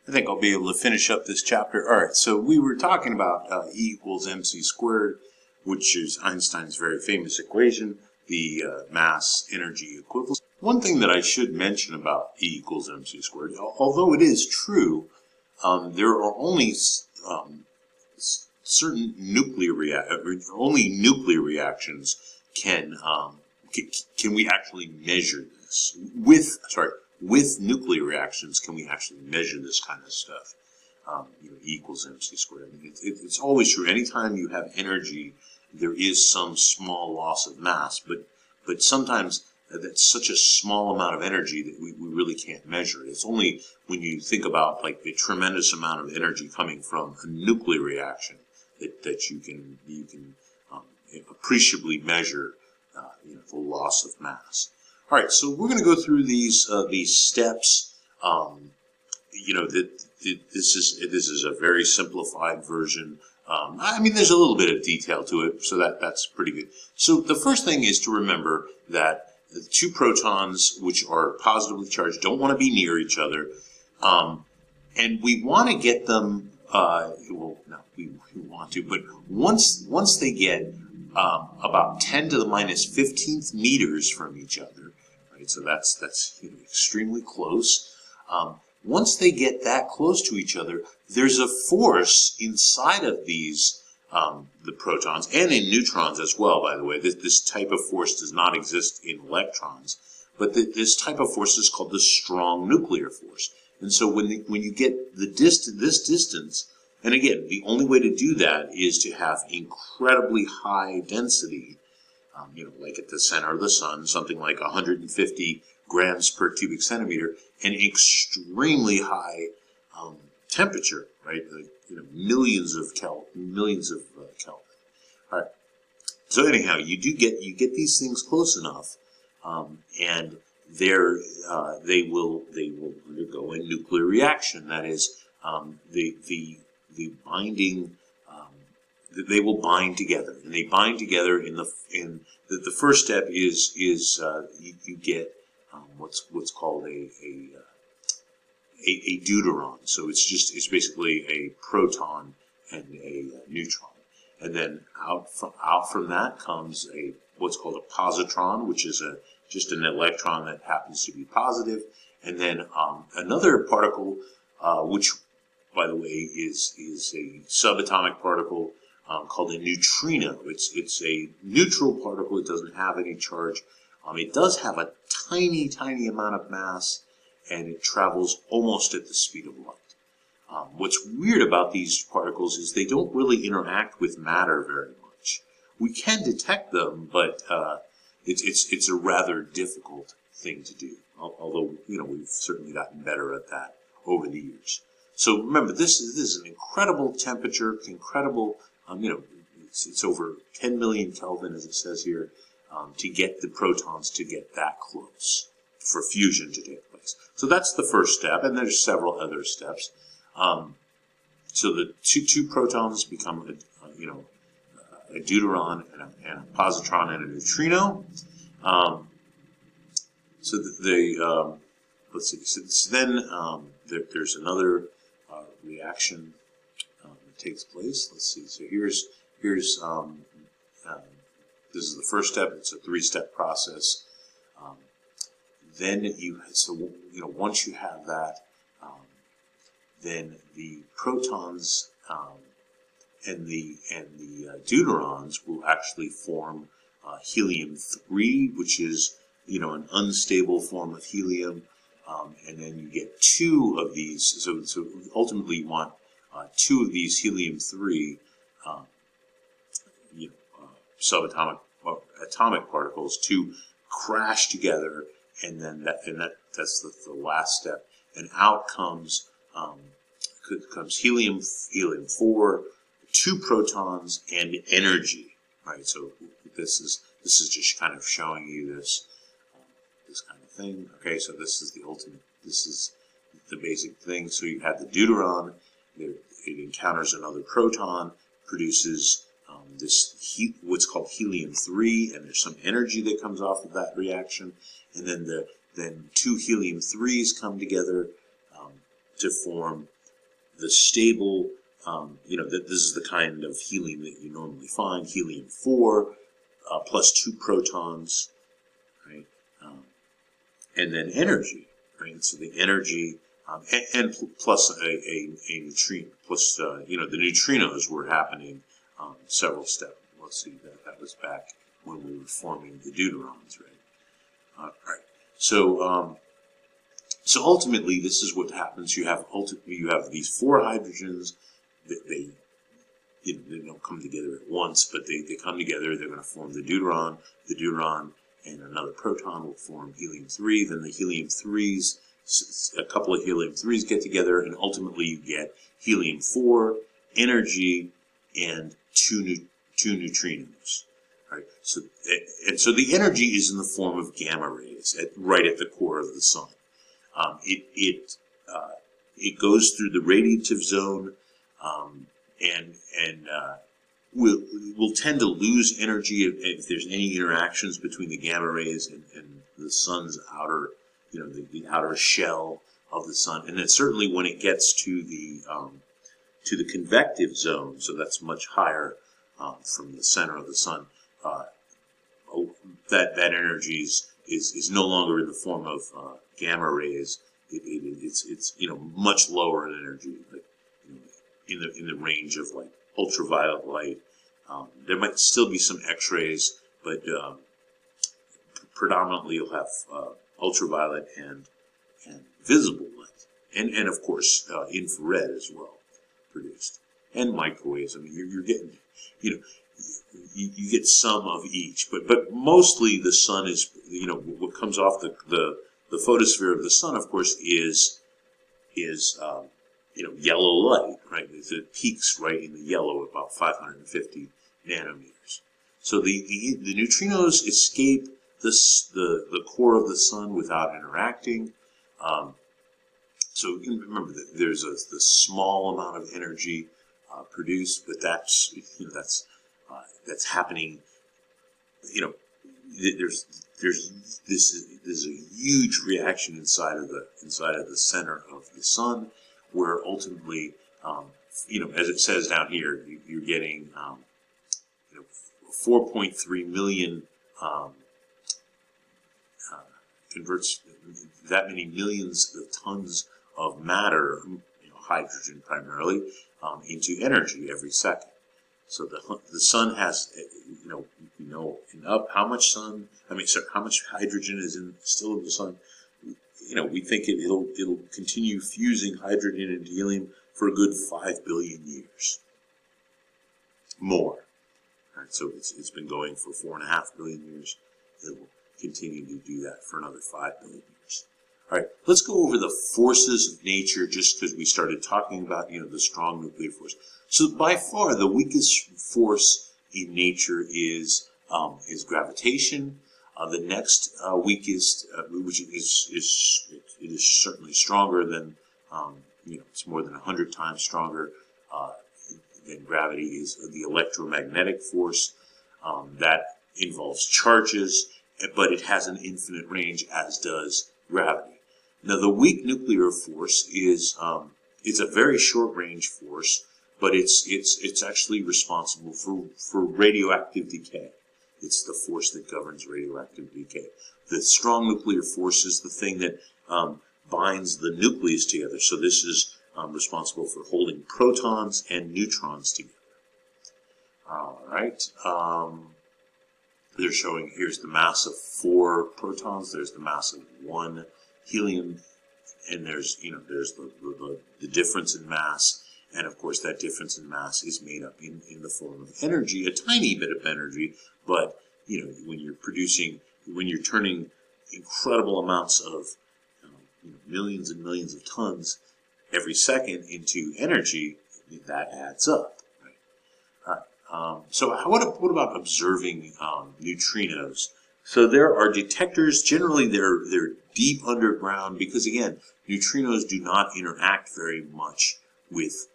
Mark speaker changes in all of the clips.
Speaker 1: I think I'll be able to finish up this chapter. All right, so we were talking about E equals mc squared, which is Einstein's very famous equation, the mass energy equivalence. One thing that I should mention about E equals mc squared, although it is true, there are only certain nuclear reactions can we actually measure this with nuclear reactions. Can we actually measure this kind of stuff? E equals mc squared. I mean, it's always true. Anytime you have energy, there is some small loss of mass, but sometimes that's such a small amount of energy that we really can't measure it. It's only when you think about like the tremendous amount of energy coming from a nuclear reaction that you can appreciably measure the loss of mass. All right, so we're going to go through these steps. This is a very simplified version. I mean, there's a little bit of detail to it, so that's pretty good. So the first thing is to remember that the two protons, which are positively charged, don't want to be near each other, and we want to get them. We want to, but once they get about 10 to the minus 15th meters from each other, right? So that's extremely close. Once they get that close to each other, there's a force inside of these, the protons, and in neutrons as well, by the way. This type of force does not exist in electrons, but this type of force is called the strong nuclear force. And so when you get this distance, and again, the only way to do that is to have incredibly high density, like at the center of the sun, something like 150 grams per cubic centimeter, and extremely high temperature, right? Millions of Kelvin. All right. So anyhow, you get these things close enough, and they will undergo a nuclear reaction. That is, the binding. They will bind together, and they bind together in the first step is you get what's called a deuteron. So it's basically a proton and a neutron, and then out from that comes what's called a positron, which is just an electron that happens to be positive, and then another particle, which by the way is a subatomic particle called a neutrino. It's a neutral particle. It doesn't have any charge. It does have a tiny amount of mass, and it travels almost at the speed of light. What's weird about these particles is they don't really interact with matter very much. We can detect them, but it's a rather difficult thing to do. Although we've certainly gotten better at that over the years. So remember, this is an incredible temperature, incredible. It's over 10 million Kelvin, as it says here, to get the protons to get that close for fusion to take place. So that's the first step, and there's several other steps. So the two protons become a deuteron and a positron and a neutrino. Let's see. So then there's another reaction that takes place. Let's see. So here's this is the first step. It's a three-step process. Then once you have that, then the protons and the deuterons will actually form helium-3, which is an unstable form of helium, and then you get two of these. So ultimately, you want two of these helium-3 subatomic or atomic particles to crash together, and then that's the last step. And out comes helium-4, two protons, and energy. Right. So this is just kind of showing you this kind of thing. Okay. So this is the ultimate. This is the basic thing. So you have the deuteron. It encounters another proton, produces what's called helium-3, and there's some energy that comes off of that reaction, and then two helium-3s come together to form the stable, that this is the kind of helium that you normally find, helium-4, plus 2 protons, right? And then energy, right? So the energy, and plus a neutrino, plus, the neutrinos were happening several steps. Let's see, that was back when we were forming the deuterons, right? Right. So, so ultimately, this is what happens. You have these 4 hydrogens that they don't come together at once, but they come together. They're going to form the deuteron. The deuteron and another proton will form helium-3. Then the helium-3s, a couple of helium-3s get together, and ultimately you get helium-4, energy, and two neutrinos. Right. So the energy is in the form of gamma rays right at the core of the sun. It goes through the radiative zone, and will tend to lose energy if there's any interactions between the gamma rays and the sun's outer, the outer shell of the sun. And then certainly when it gets to the convective zone, so that's much higher from the center of the sun, that energy is no longer in the form of gamma rays. It's much lower in energy, like in the range of like ultraviolet light. There might still be some X-rays, but predominantly you'll have ultraviolet and visible light, and of course infrared as well produced, and microwaves. I mean, you're getting, you get some of each, but mostly the sun is, what comes off the photosphere of the sun, of course, is yellow light, right? It peaks right in the yellow at about 550 nanometers. So the neutrinos escape the core of the sun without interacting. So remember that there's the small amount of energy produced, but that's happening. There's a huge reaction inside of the center of the sun, where ultimately, as it says down here, you're getting 4.3 million converts that many millions of tons of matter, hydrogen primarily, into energy every second. So the sun has, how much how much hydrogen is still in the sun. We think it'll continue fusing hydrogen into helium for a good 5 billion years. More. All right, so it's been going for 4.5 billion years. It will continue to do that for another 5 billion years. All right, let's go over the forces of nature, just because we started talking about, the strong nuclear force. So by far the weakest force in nature is gravitation. The next weakest, which is certainly stronger than, it's more than 100 times stronger than gravity, is the electromagnetic force. That involves charges, but it has an infinite range, as does gravity. Now, the weak nuclear force is it's a very short range force, but it's actually responsible for radioactive decay. It's the force that governs radioactive decay. The strong nuclear force is the thing that binds the nucleus together. So this is responsible for holding protons and neutrons together. All right. They're showing, here's the mass of 4 protons. There's the mass of 1 helium, and there's the difference in mass. And of course, that difference in mass is made up in the form of energy, a tiny bit of energy. But when you're turning incredible amounts of millions and millions of tons every second into energy, that adds up. Right? All right. So what about observing neutrinos? So there are detectors. Generally, they're deep underground because, again, neutrinos do not interact very much with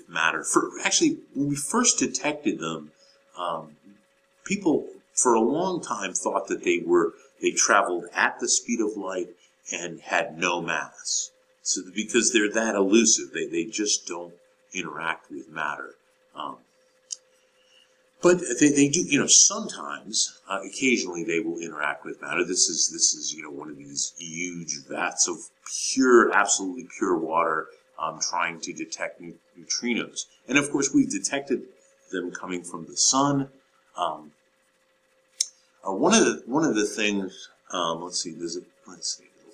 Speaker 1: matter. Actually, when we first detected them, people for a long time thought that they traveled at the speed of light and had no mass. So because they're that elusive, they just don't interact with matter. But they do, sometimes, occasionally they will interact with matter. This is one of these huge vats of pure, absolutely pure water, trying to detect neutrinos. And of course, we've detected them coming from the sun. One of the things, let's see, we'll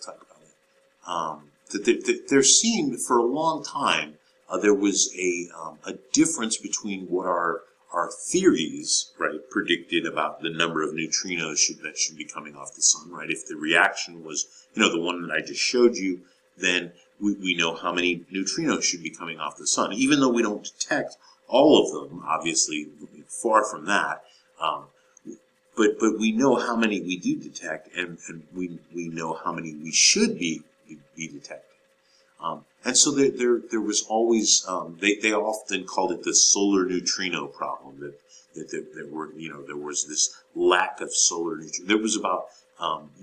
Speaker 1: talk about it. That there seemed for a long time there was a difference between what our theories, right, predicted about the number of neutrinos that should be coming off the sun, right? If the reaction was, the one that I just showed you, then we know how many neutrinos should be coming off the sun, even though we don't detect all of them. Obviously, far from that. But we know how many we do detect, and we know how many we should be detecting. And so there was always, they often called it the solar neutrino problem, that there was this lack of solar neutrinos. There was about,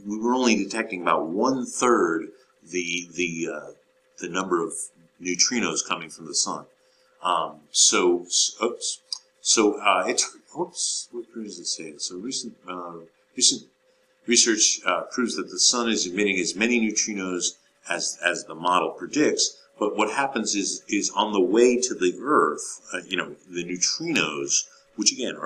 Speaker 1: we were only detecting about 1/3 the number of neutrinos coming from the sun. What does it say? So recent research proves that the sun is emitting as many neutrinos as the model predicts, but what happens is on the way to the Earth, the neutrinos, which again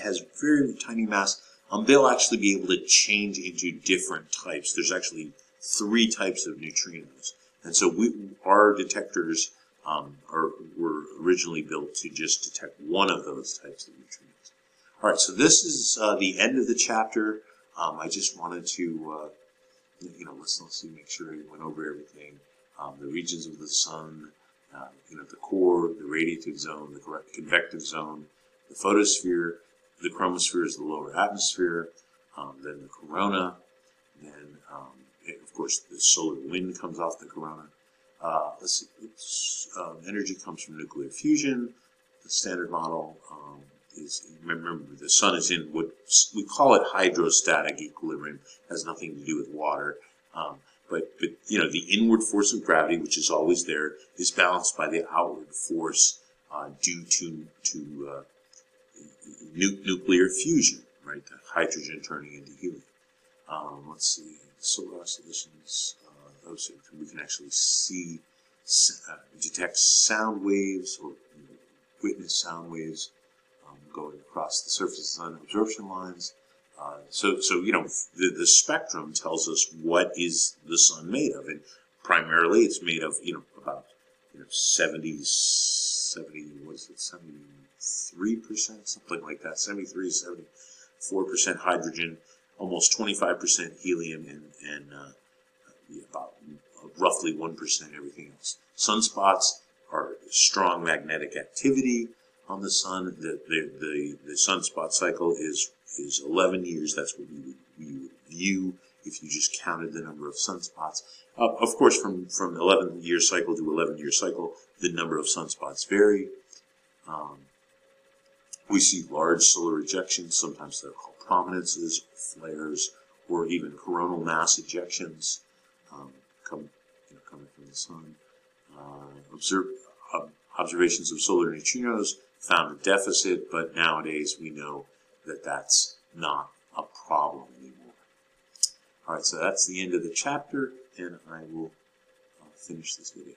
Speaker 1: has very tiny mass, they'll actually be able to change into different types. There's actually 3 types of neutrinos, and so our detectors were originally built to just detect one of those types of neutrinos. All right, so this is the end of the chapter. I just wanted to let's make sure we went over everything. The regions of the sun, the core, the radiative zone, the convective zone, the photosphere, the chromosphere is the lower atmosphere, then the corona, then, of course, the solar wind comes off the corona. Let's see, energy comes from nuclear fusion. The standard model is, remember, the sun is in what we call it hydrostatic equilibrium. It has nothing to do with water. But the inward force of gravity, which is always there, is balanced by the outward force due to nuclear fusion, right? The hydrogen turning into helium. Let's see, solar oscillations. So we can actually see, detect sound waves or witness sound waves going across the surface of the sun, absorption lines. So the spectrum tells us what is the sun made of, and primarily it's made of about 73%, something like that, 74% hydrogen, almost 25% helium, and about roughly 1% everything else. Sunspots are strong magnetic activity on the sun. The sunspot cycle is 11 years. That's what we would view if you just counted the number of sunspots. Of course, from 11-year cycle to 11-year cycle, the number of sunspots vary. We see large solar ejections. Sometimes they're called prominences, flares, or even coronal mass ejections coming from the sun. Observations of solar neutrinos found a deficit, but nowadays we know that that's not a problem anymore. All right, so that's the end of the chapter, and I will finish this video.